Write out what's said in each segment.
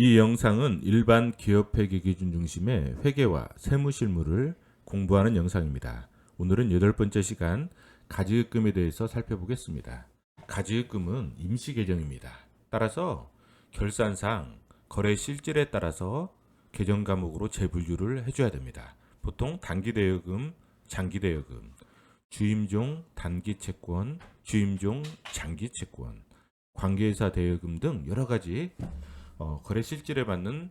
이 영상은 일반 기업회계 기준 중심의 회계와 세무실무를 공부하는 영상입니다. 오늘은 8번째 시간 가지급금에 대해서 살펴보겠습니다. 가지급금은 임시계정입니다. 따라서 결산상 거래 실질에 따라서 계정 과목으로 재분류를 해줘야 됩니다. 보통 단기대여금, 장기대여금, 주임종 단기채권, 주임종 장기채권, 관계회사 대여금 등 여러 가지 거래 실질에 맞는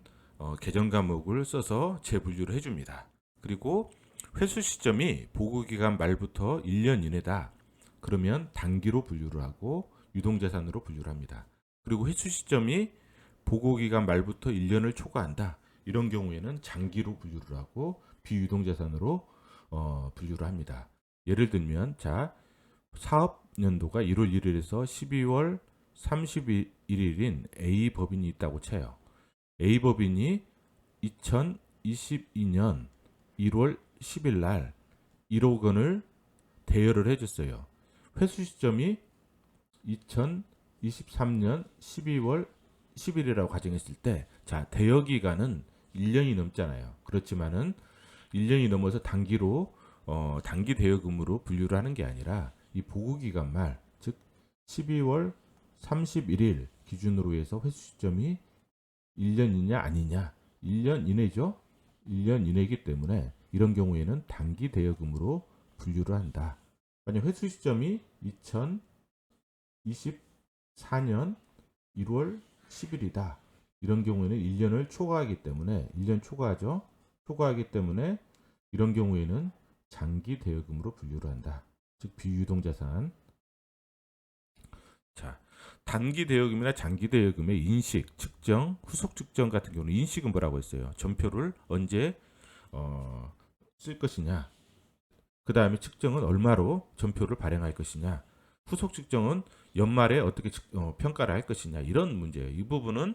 계정 과목을 써서 재분류를 해줍니다. 그리고 회수 시점이 보고 기간 말부터 1년 이내다. 그러면 단기로 분류를 하고 유동자산으로 분류를 합니다. 그리고 회수 시점이 보고 기간 말부터 1년을 초과한다. 이런 경우에는 장기로 분류를 하고 비유동자산으로 분류를 합니다. 예를 들면 자 사업연도가 1월 1일에서 12월 31일인 A 법인이 있다고 쳐요. A 법인이 2022년 1월 10일 날 1억 원을 대여를 해줬어요. 회수 시점이 2023년 12월 10일이라고 가정했을 때, 자, 대여 기간은 1년이 넘잖아요. 그렇지만은 1년이 넘어서 단기로 단기 대여금으로 분류를 하는 게 아니라 이 보고 기간 말, 즉 12월 31일 기준으로 해서 회수 시점이 1년이냐 아니냐, 1년 이내죠. 1년 이내이기 때문에 이런 경우에는 단기 대여금으로 분류를 한다. 만약 회수 시점이 2024년 1월 10일이다. 이런 경우에는 1년을 초과하기 때문에 1년 초과하죠. 초과하기 때문에 이런 경우에는 장기 대여금으로 분류를 한다. 즉 비유동자산. 자, 단기 대여금이나 장기 대여금의 인식, 측정, 후속 측정 같은 경우는 인식은 뭐라고 했어요? 전표를 언제 쓸 것이냐. 그 다음에 측정은 얼마로 전표를 발행할 것이냐. 후속 측정은 연말에 어떻게 평가를 할 것이냐. 이런 문제예요. 이 부분은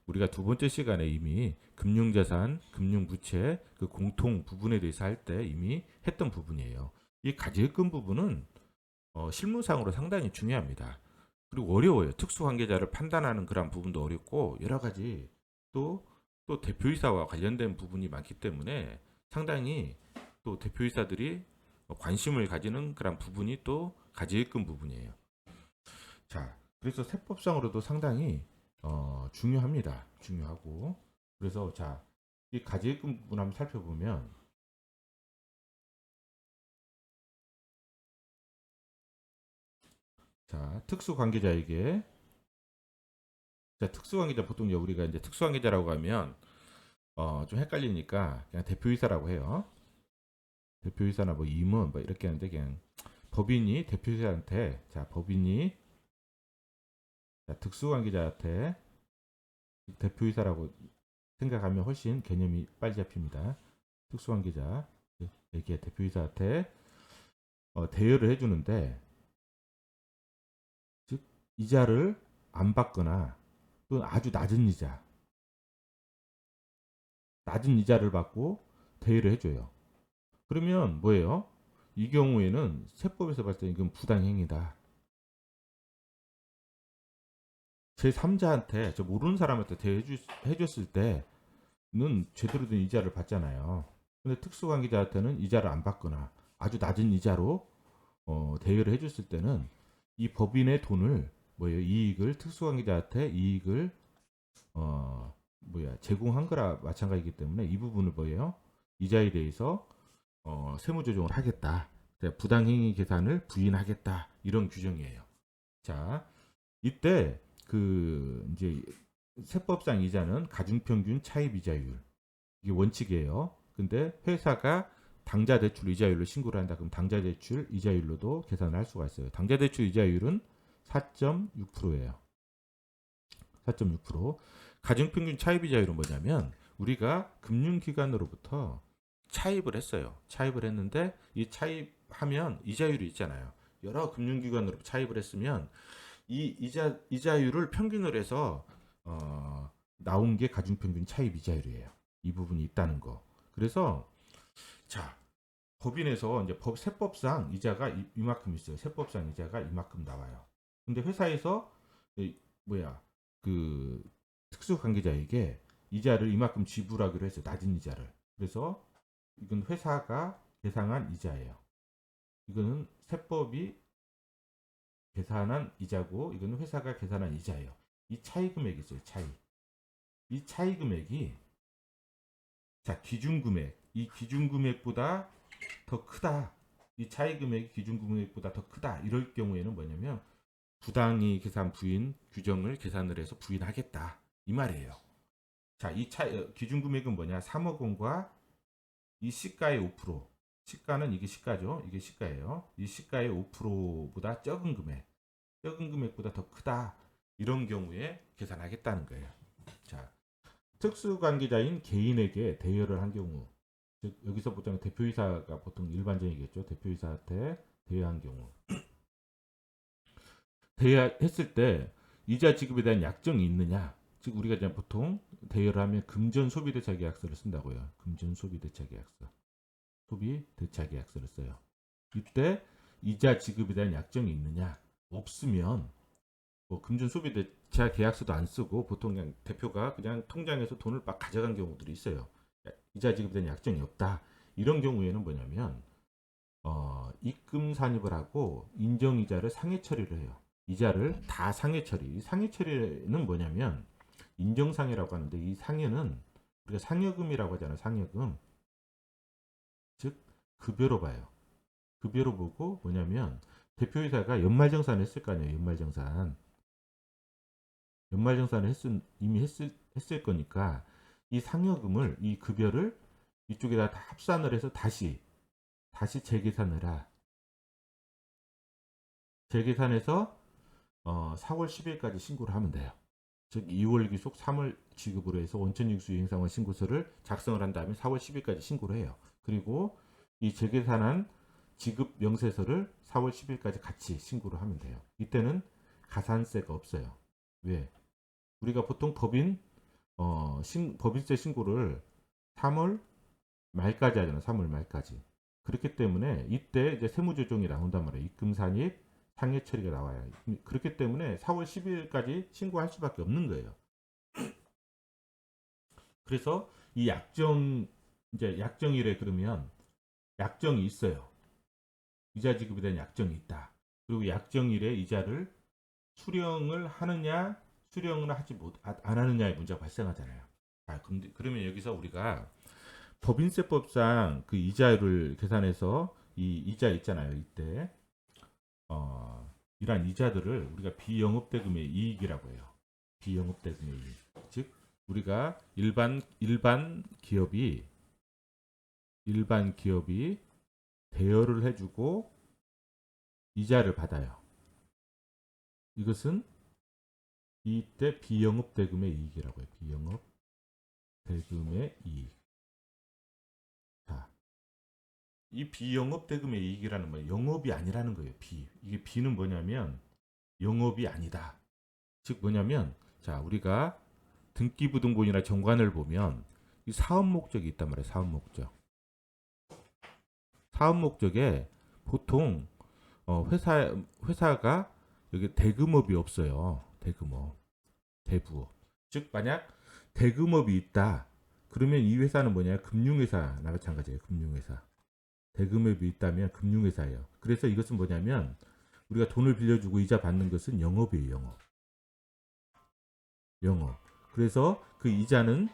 우리가 두 번째 시간에 이미 금융자산, 금융부채 그 공통 부분에 대해서 할 때 이미 했던 부분이에요. 이 가지금 부분은 실무상으로 상당히 중요합니다. 그리고 어려워요. 특수관계자를 판단하는 그런 부분도 어렵고 여러 가지 또, 또 대표이사와 관련된 부분이 많기 때문에 상당히 또 대표이사들이 관심을 가지는 그런 부분이 또 가지금 부분이에요. 자, 그래서 세법상으로도 상당히 중요합니다. 중요하고 그래서 자, 이 가지금 부분 한번 살펴보면 자, 특수관계자에게 자, 특수관계자 보통 이제 우리가 이제 특수관계자라고 하면 좀 헷갈리니까 그냥 대표이사라고 해요. 대표이사나 뭐 임원 뭐 이렇게 하는데 그냥 법인이 대표이사한테 자 법인이 자, 특수관계자한테 대표이사라고 생각하면 훨씬 개념이 빨리 잡힙니다. 특수관계자에게 대표이사한테 대여를 해주는데 즉 이자를 안 받거나 또는 아주 낮은 이자를 받고 대여를 해줘요. 그러면 뭐예요? 이 경우에는 세법에서 봤을 때 이건 부당행위다. 제3자한테 저 모르는 사람한테 대여해줬을 때는 제대로 된 이자를 받잖아요. 근데 특수관계자한테는 이자를 안 받거나 아주 낮은 이자로 대여를 해줬을 때는 이 법인의 돈을 뭐예요? 이익을 특수관계자한테 이익을 제공한 거라 마찬가지이기 때문에 이 부분을 뭐예요? 이자에 대해서 세무 조정을 하겠다. 부당행위 계산을 부인하겠다. 이런 규정이에요. 자, 이때 그 이제 세법상 이자는 가중평균 차입 이자율 이게 원칙이에요. 근데 회사가 당좌 대출 이자율로 신고를 한다. 그럼 당좌 대출 이자율로도 계산을 할 수가 있어요. 당좌 대출 이자율은 4.6%예요. 4.6%. 가중평균 차입 이자율은 뭐냐면 우리가 금융기관으로부터 차입을 했어요. 차입을 했는데 이 차입하면 이자율이 있잖아요. 여러 금융기관으로 차입을 했으면 이 이자율을 평균을 해서 나온 게 가중평균 차입 이자율이에요. 이 부분이 있다는 거. 그래서 자 법인에서 이제 세법상 이자가 이만큼 있어요. 세법상 이자가 이만큼 나와요. 근데 회사에서 뭐야 그 특수관계자에게 이자를 이만큼 지불하기로 했어요. 낮은 이자를. 그래서 이건 회사가 계산한 이자예요. 이거는 세법이 계산한 이자고 이거는 회사가 계산한 이자예요. 이 차이 금액이 있어요. 차이. 이 차이 금액이 자 기준금액 이 기준금액보다 더 크다. 이 차이 금액이 기준금액보다 더 크다. 이럴 경우에는 뭐냐면 부당히 계산 부인 규정을 계산을 해서 부인하겠다. 이 말이에요. 자, 이 차이 기준금액은 뭐냐? 3억 원과 이 시가의 5%. 시가는 이게 시가죠. 이게 시가예요. 이 시가의 5%보다 적은 금액. 적은 금액보다 더 크다. 이런 경우에 계산하겠다는 거예요. 자, 특수관계자인 개인에게 대여를 한 경우, 즉 여기서 보통 대표이사가 보통 일반적이겠죠. 대표이사한테 대여한 경우, 대여했을 때 이자 지급에 대한 약정이 있느냐? 즉 우리가 이제 보통 대여를 하면 금전 소비 대차 계약서를 쓴다고요. 금전 소비 대차 계약서, 소비 대차 계약서를 써요. 이때 이자 지급에 대한 약정이 있느냐? 없으면 뭐 금전 소비 대차 계약서도 안 쓰고 보통 그냥 대표가 그냥 통장에서 돈을 막 가져간 경우들이 있어요. 이자 지급에 대한 약정이 없다. 이런 경우에는 뭐냐면 입금 산입을 하고 인정이자를 상해 처리를 해요. 이자를 다 상해 처리. 상해 처리는 뭐냐면 인정상해라고 하는데 이 상해는 우리가 상여금이라고 하잖아요. 상여금. 즉 급여로 봐요. 급여로 보고 뭐냐면 대표이사가 연말정산을 했을 거 아니에요. 연말정산을 이미 했을 거니까 이 상여금을 이 급여를 이쪽에다 다 합산을 해서 다시 재계산을 재계산해서 4월 10일까지 신고를 하면 돼요. 즉 2월 기속 3월 지급으로 해서 원천징수 이행상환 신고서를 작성을 한 다음에 4월 10일까지 신고를 해요. 그리고 이 재계산한 지급 명세서를 4월 10일까지 같이 신고를 하면 돼요. 이때는 가산세가 없어요. 왜? 우리가 보통 법인세 신고를 3월 말까지 하잖아요. 3월 말까지. 그렇기 때문에 이때 이제 세무조정이 나온단 말이에요. 입금산입 상해 처리가 나와요. 그렇기 때문에 4월 10일까지 신고할 수밖에 없는 거예요. 그래서 이 약정일에 그러면 약정이 있어요. 이자 지급에 대한 약정이 있다. 그리고 약정일에 이자를 수령을 하느냐, 수령을 안 하느냐의 문제가 발생하잖아요. 그러면 여기서 우리가 법인세법상 그 이자를 계산해서 이 이자 있잖아요. 이때 이러한 이자들을 우리가 비영업대금의 이익이라고 해요. 비영업대금의 이익. 즉 우리가 일반 기업이 대여를 해주고 이자를 받아요. 이것은 이때 비영업대금의 이익이라고 해요. 비영업대금의 이익. 자, 이 비영업대금의 이익이라는 건 영업이 아니라는 거예요. 이게 비는 뭐냐면 영업이 아니다. 즉 뭐냐면 자 우리가 등기부등본이나 정관을 보면 이 사업 목적이 있단 말이에요. 사업 목적에 보통 회사가 여기 대금업이 없어요. 대부업. 즉 만약 대금업이 있다. 그러면 이 회사는 뭐냐? 금융회사나 마찬가지예요. 금융회사. 대금업이 있다면 금융회사예요. 그래서 이것은 뭐냐면 우리가 돈을 빌려주고 이자 받는 것은 영업이에요. 영업. 그래서 그 이자는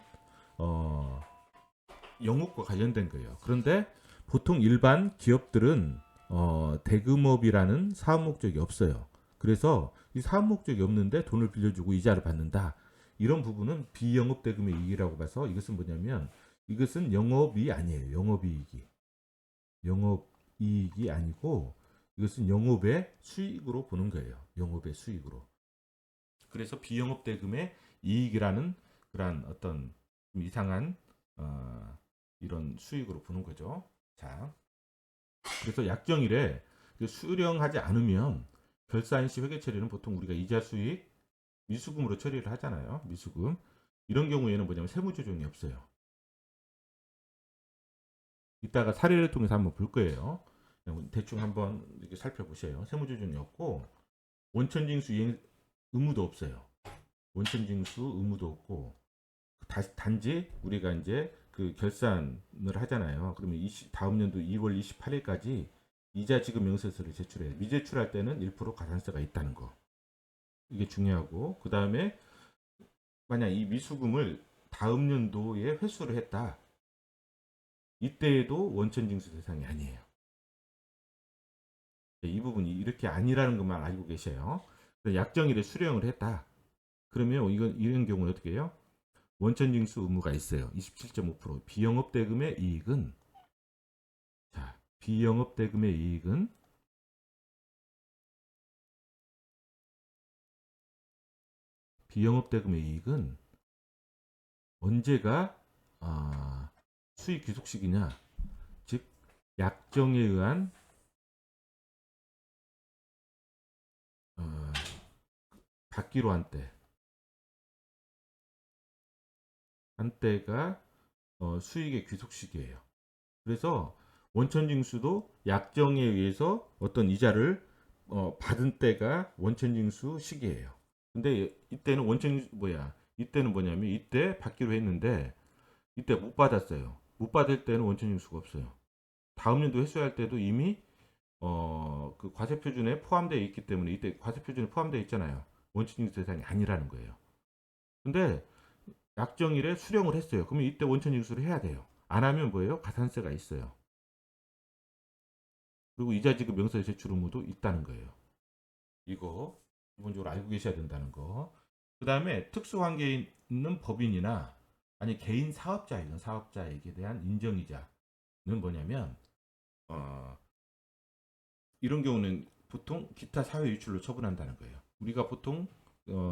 영업과 관련된 거예요. 그런데 보통 일반 기업들은 대금업이라는 사업 목적이 없어요. 그래서 이 사업 목적이 없는데 돈을 빌려주고 이자를 받는다. 이런 부분은 비영업 대금의 이익이라고 봐서 이것은 뭐냐면 이것은 영업이 아니에요. 영업이익이 아니고 이것은 영업의 수익으로 보는 거예요. 영업의 수익으로. 그래서 비영업 대금의 이익이라는 그러한 어떤 이상한 이런 수익으로 보는 거죠. 자, 그래서 약정일에 수령하지 않으면 결사인 시 회계 처리는 보통 우리가 이자 수익 미수금으로 처리를 하잖아요. 미수금. 이런 경우에는 뭐냐면 세무조정이 없어요. 이따가 사례를 통해서 한번 볼 거예요. 대충 한번 이렇게 살펴보세요. 세무조정이 없고 원천징수 이행 의무도 없어요. 원천징수 의무도 없고 단지 우리가 이제 그 결산을 하잖아요. 그러면 다음 연도 2월 28일까지 이자 지급 명세서를 제출해. 미제출할 때는 1% 가산세가 있다는 거. 이게 중요하고, 그 다음에 만약 이 미수금을 다음 연도에 회수를 했다. 이때에도 원천징수 대상이 아니에요. 이 부분이 이렇게 아니라는 것만 알고 계셔요. 약정일에 수령을 했다. 그러면 이런 경우는 어떻게 해요? 원천징수 의무가 있어요. 27.5%. 비영업대금의 이익은, 자, 비영업대금의 이익은 언제가 수익 귀속시기냐? 즉 약정에 의한 받기로 한때가 수익의 귀속시기예요. 그래서 원천징수도 약정에 의해서 어떤 이자를 받은 때가 원천징수 시기예요. 근데 이때는 이때는 뭐냐면 이때 받기로 했는데 이때 못 받았어요. 못 받을 때는 원천징수가 없어요. 다음 연도 회수할 때도 이미 그 과세표준에 포함되어 있기 때문에 이때 과세표준에 포함되어 있잖아요. 원천징수 대상이 아니라는 거예요. 근데 약정일에 수령을 했어요. 그러면 이때 원천징수를 해야 돼요. 안 하면 뭐예요? 가산세가 있어요. 그리고 이자 지급 명세 제출 의무도 있다는 거예요. 이거 기본적으로 알고 계셔야 된다는 거. 그 다음에 특수관계에 있는 법인이나 아니 개인 사업자에게 대한 인정이자는 뭐냐면 이런 경우는 보통 기타 사회 유출로 처분한다는 거예요. 우리가 보통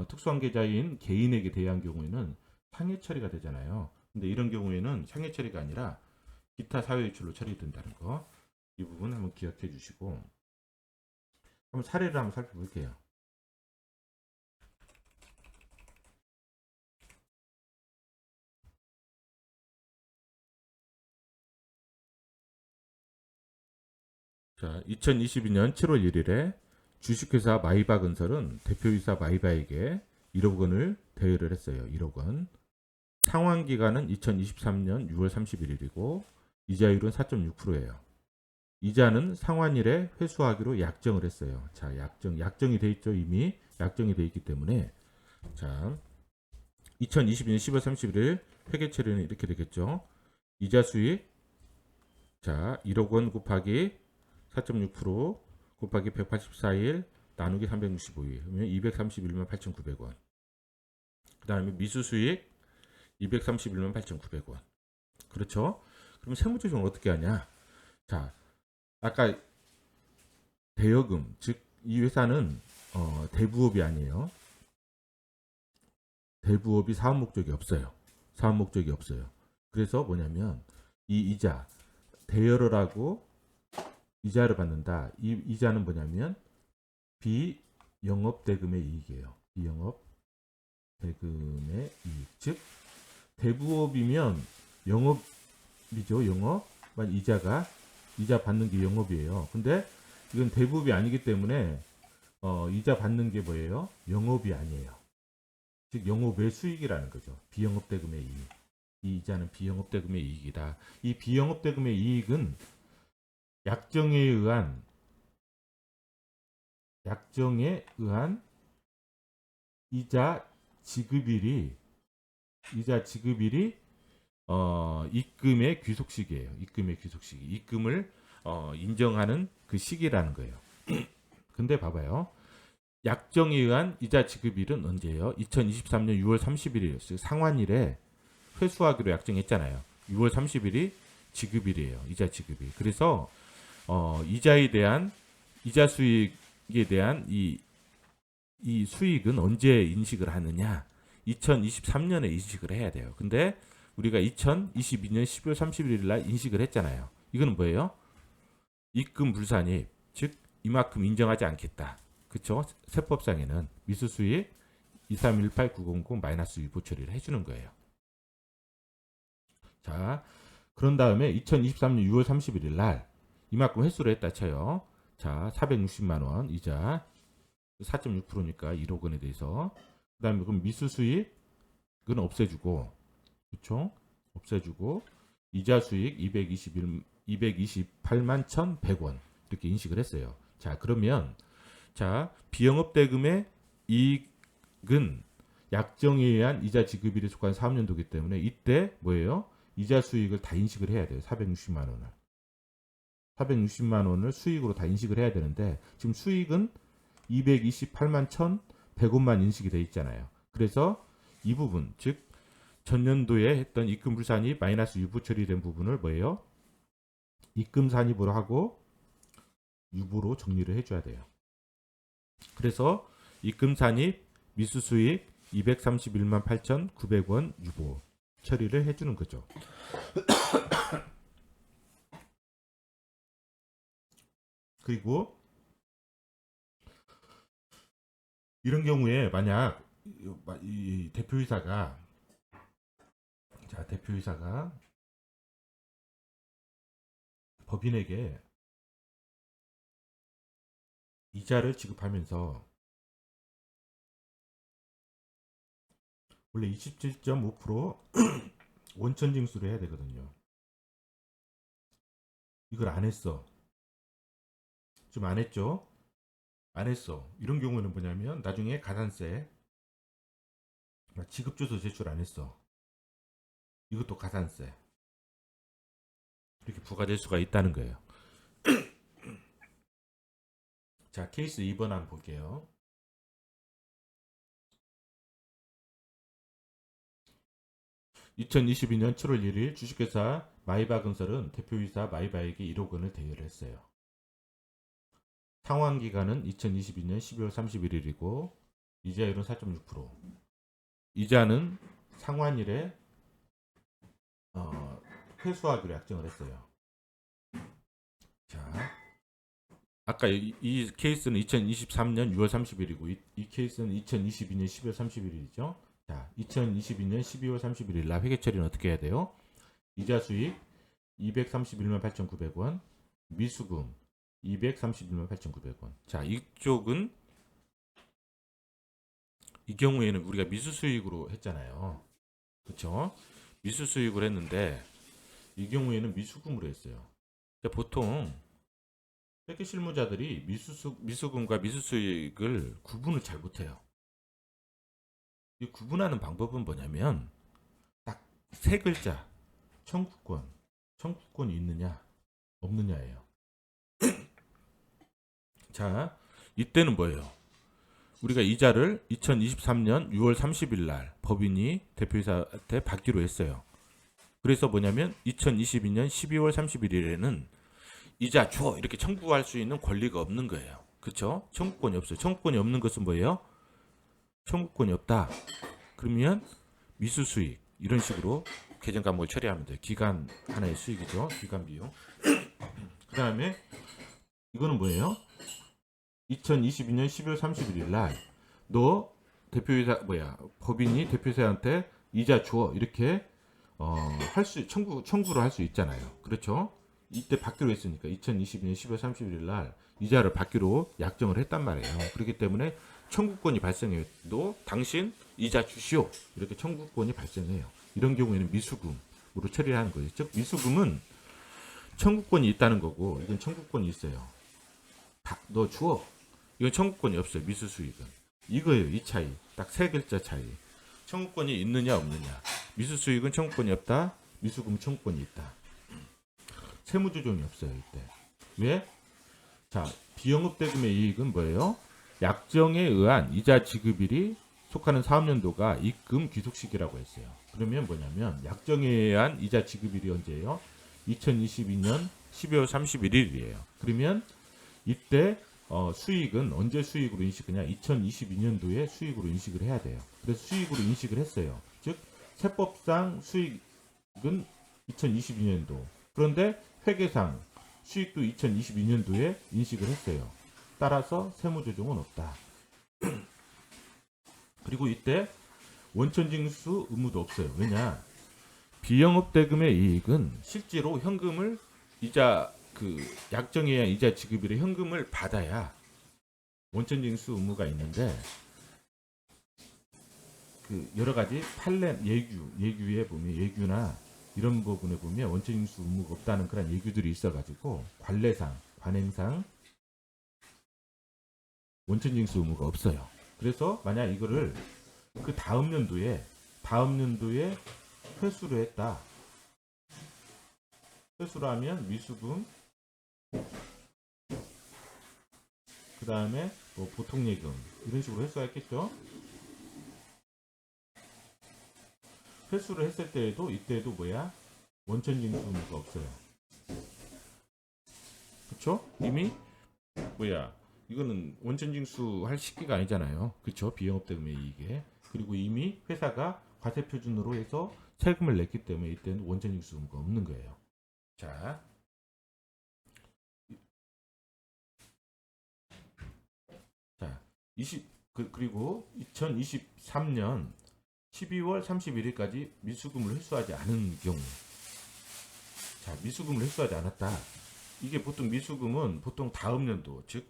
특수관계자인 개인에게 대한 경우에는 상해 처리가 되잖아요. 근데 이런 경우에는 상해 처리가 아니라 기타 사회 유출로 처리된다는 거. 이 부분 한번 기억해 주시고 한번 사례를 한번 살펴볼게요. 자, 2022년 7월 1일에 주식회사 마이바건설은 대표이사 마이바에게 1억 원을 대여를 했어요. 1억 원. 상환 기간은 2023년 6월 31일이고 이자율은 4.6%예요. 이자는 상환일에 회수하기로 약정을 했어요. 자, 약정이 돼 있죠. 이미 약정이 돼 있기 때문에 자, 2022년 10월 31일 회계 처리는 이렇게 되겠죠. 이자 수익 자, 1억 원 곱하기 4.6% 곱하기 184일 나누기 365일 그러면 231만 8,900원. 그 다음에 미수 수익 231만 8,900원. 그렇죠? 그럼 세무조정을 어떻게 하냐? 자, 아까 대여금, 즉 이 회사는 대부업이 아니에요. 대부업이 사업 목적이 없어요. 사업 목적이 없어요. 그래서 뭐냐면 이 이자 대여를 하고 이자를 받는다. 이 이자는 뭐냐면 비영업 대금의 이익이에요. 비영업 대금의 이익. 즉 대부업이면 영업이죠. 영업만 이자 받는 게 영업이에요. 근데 이건 대부업이 아니기 때문에 이자 받는 게 뭐예요? 영업이 아니에요. 즉 영업의 수익이라는 거죠. 비영업 대금의 이익. 이 이자는 비영업 대금의 이익이다. 이 비영업 대금의 이익은 약정에 의한 이자 지급일이 입금의 귀속시기예요. 입금의 귀속시기. 입금을 인정하는 그 시기라는 거예요. 근데 봐봐요. 약정에 의한 이자 지급일은 언제예요? 2023년 6월 30일이에요. 즉 상환일에 회수하기로 약정했잖아요. 6월 30일이 지급일이에요. 이자 지급일. 그래서 이자에 대한 이자 수익에 대한 이 수익은 언제 인식을 하느냐? 2023년에 인식을 해야 돼요. 근데 우리가 2022년 12월 31일 날 인식을 했잖아요. 이거는 뭐예요? 입금 불산입. 즉 이만큼 인정하지 않겠다. 그쵸? 세법상에는 미수수익 2318900-1 처리를 해주는 거예요. 자, 그런 다음에 2023년 6월 31일 날 이만큼 회수를 했다 쳐요. 자, 460만 원 이자 4.6%니까 1억 원에 대해서. 그 그다음에 그럼 미수 수익은 없애주고, 그렇죠? 없애주고 이자 수익 228만 1,100원 이렇게 인식을 했어요. 자, 그러면 자, 비영업 대금의 이익은 약정에 의한 이자 지급일에 속한 사업연도이기 때문에 이때 뭐예요? 이자 수익을 다 인식을 해야 돼요. 460만 원을. 460만 원을 수익으로 다 인식을 해야 되는데 지금 수익은 228만 1,100원만 인식이 돼 있잖아요. 그래서 이 부분, 즉 전년도에 했던 입금 불산입 마이너스 유보 처리된 부분을 뭐예요? 입금 산입으로 하고 유보로 정리를 해줘야 돼요. 그래서 입금 산입 미수 수익 231만 8,900원 유보 처리를 해주는 거죠. 그리고 이런 경우에 만약 이 대표이사가 법인에게 이자를 지급하면서 원래 27.5% 원천 징수를 해야 되거든요. 이걸 안 했어. 좀 안 했죠? 안 했어. 이런 경우는 뭐냐면 나중에 가산세 지급주소 제출 안 했어. 이것도 가산세 이렇게 부과될 수가 있다는 거예요. 자, 케이스 2번 한번 볼게요. (2022년 7월 1일) 주식회사 마이바건설은 대표이사 마이바에게 1억 원을 대여를 했어요. 상환기간은 2022년 12월 31일이고 이자율은 4.6%. 이자는 상환일에 회수하기로 약정을 했어요. 자, 아까 이 케이스는 2023년 6월 30일이고 이 케이스는 2022년 12월 31일이죠. 자, 2022년 12월 31일 날 회계 처리는 어떻게 해야 돼요? 이자 수익 231만 8,900원, 미수금 231만 8,900원. 자, 이쪽은 이 경우에는 우리가 미수수익으로 했잖아요. 그렇죠? 미수수익을 했는데 이 경우에는 미수금으로 했어요. 그러니까 보통 회계 실무자들이 미수금과 미수수익을 구분을 잘 못해요. 이 구분하는 방법은 뭐냐면 딱 세 글자 청구권이 있느냐 없느냐예요. 자, 이때는 뭐예요? 우리가 이자를 2023년 6월 30일 날 법인이 대표이사한테 받기로 했어요. 그래서 뭐냐면 2022년 12월 31일에는 이자 줘 이렇게 청구할 수 있는 권리가 없는 거예요. 그렇죠? 청구권이 없어요. 청구권이 없는 것은 뭐예요? 청구권이 없다. 그러면 미수수익 이런 식으로 계정 과목을 처리하면 돼요. 기간 하나의 수익이죠. 기간 비용. 그 다음에 이거는 뭐예요? 2022년 12월 31일 날 너 대표이사 법인이 대표이사한테 이자 줘 이렇게 청구를 할 수 있잖아요. 그렇죠? 이때 받기로 했으니까 2022년 12월 31일 날 이자를 받기로 약정을 했단 말이에요. 그렇기 때문에 청구권이 발생해도 당신 이자 주시오 이렇게 청구권이 발생해요. 이런 경우에는 미수금으로 처리를 하는 거예요. 즉 미수금은 청구권이 있다는 거고 이건 청구권이 있어요. 너 주어. 이건 청구권이 없어요. 미수수익은. 이거예요. 이 차이. 딱 세 글자 차이. 청구권이 있느냐 없느냐. 미수수익은 청구권이 없다. 미수금은 청구권이 있다. 세무조정이 없어요. 이때. 왜? 자, 비영업 대금의 이익은 뭐예요? 약정에 의한 이자 지급일이 속하는 사업연도가 입금 귀속 시기라고 했어요. 그러면 뭐냐면 약정에 의한 이자 지급일이 언제예요? 2022년 12월 31일이에요. 그러면 이때 수익은 언제 수익으로 인식하냐? 2022년도에 수익으로 인식을 해야 돼요. 그래서 수익으로 인식을 했어요. 즉 세법상 수익은 2022년도. 그런데 회계상 수익도 2022년도에 인식을 했어요. 따라서 세무조정은 없다. 그리고 이때 원천징수 의무도 없어요. 왜냐? 비영업대금의 이익은 실제로 현금을 약정에 의한 이자 지급일에 현금을 받아야 원천징수 의무가 있는데 그 여러 가지 판례 예규에 보면 예규나 이런 부분에 보면 원천징수 의무가 없다는 그런 예규들이 있어가지고 관례상 관행상 원천징수 의무가 없어요. 그래서 만약 이거를 그 다음 연도에 회수를 했다. 회수를 하면 미수금, 그 다음에 뭐 보통예금 이런 식으로 회수했겠죠. 회수를 했을 때에도 이때도 뭐야? 원천징수 의무가 없어요. 그쵸? 이미 뭐야? 이거는 원천징수 할 시기가 아니잖아요. 그쵸? 비영업대금의 이익에. 그리고 이미 회사가 과세표준으로 해서 세금을 냈기 때문에 이때는 원천징수 의무가 없는 거예요. 자, 20, 그리고 2023년 12월 31일까지 미수금을 회수하지 않은 경우. 자, 미수금을 회수하지 않았다. 이게 보통 미수금은 보통 다음 연도, 즉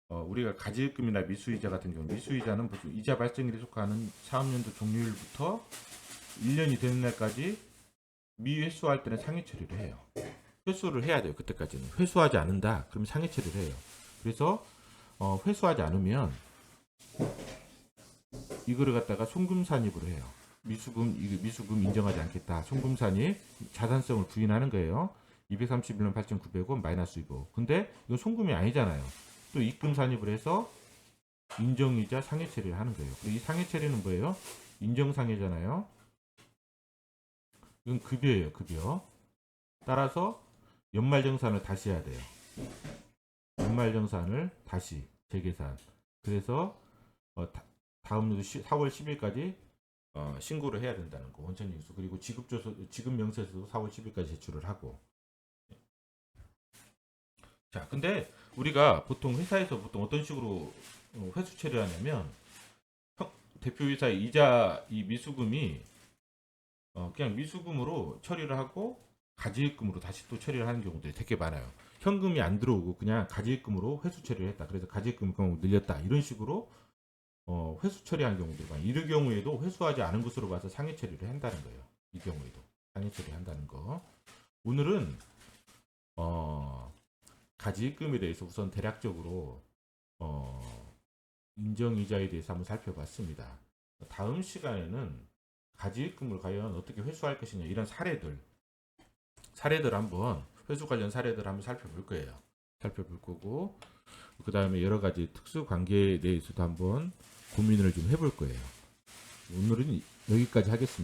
우리가 가지금이나 미수이자 같은 경우, 미수이자는 보통 이자 발생일에 속하는 사업연도 종료일부터 1년이 되는 날까지 미회수할 때는 상해 처리를 해요. 회수를 해야 돼요. 그때까지는. 회수하지 않는다. 그럼 상해 처리를 해요. 그래서 회수하지 않으면 이거를 갖다가 송금산입으로 해요. 미수금 인정하지 않겠다. 송금산입 자산성을 부인하는 거예요. 231만 8,900원 마이너스 2고. 근데 이건 송금이 아니잖아요. 또 입금산입을 해서 인정이자 상해 처리를 하는 거예요. 이 상해 처리는 뭐예요? 인정상해잖아요. 이건 급여예요. 급여. 따라서 연말정산을 다시 해야 돼요. 연말정산을 다시 재계산. 그래서 다음 연도 4월 10일까지 신고를 해야 된다는 거. 원천징수. 그리고 지급 명세서도 4월 10일까지 제출을 하고. 자, 근데 우리가 보통 회사에서 보통 어떤 식으로 회수 처리하냐면 대표이사의 이자 이 미수금이 그냥 미수금으로 처리를 하고 가지입금으로 다시 또 처리를 하는 경우들이 되게 많아요. 현금이 안 들어오고 그냥 가지입금으로 회수 처리를 했다. 그래서 가지입금을 늘렸다. 이런 식으로 회수 처리하는 경우들이 많아요. 이럴 경우에도 회수하지 않은 것으로 봐서 상해 처리를 한다는 거예요. 이 경우에도 상해 처리한다는 거. 오늘은 가지입금에 대해서 우선 대략적으로 인정이자에 대해서 한번 살펴봤습니다. 다음 시간에는 가지입금을 과연 어떻게 회수할 것이냐 이런 사례들 한번 회수 관련 사례들 한번 살펴볼 거예요. 살펴볼 거고 그 다음에 여러 가지 특수 관계에 대해서도 한번 고민을 좀 해볼 거예요. 오늘은 여기까지 하겠습니다.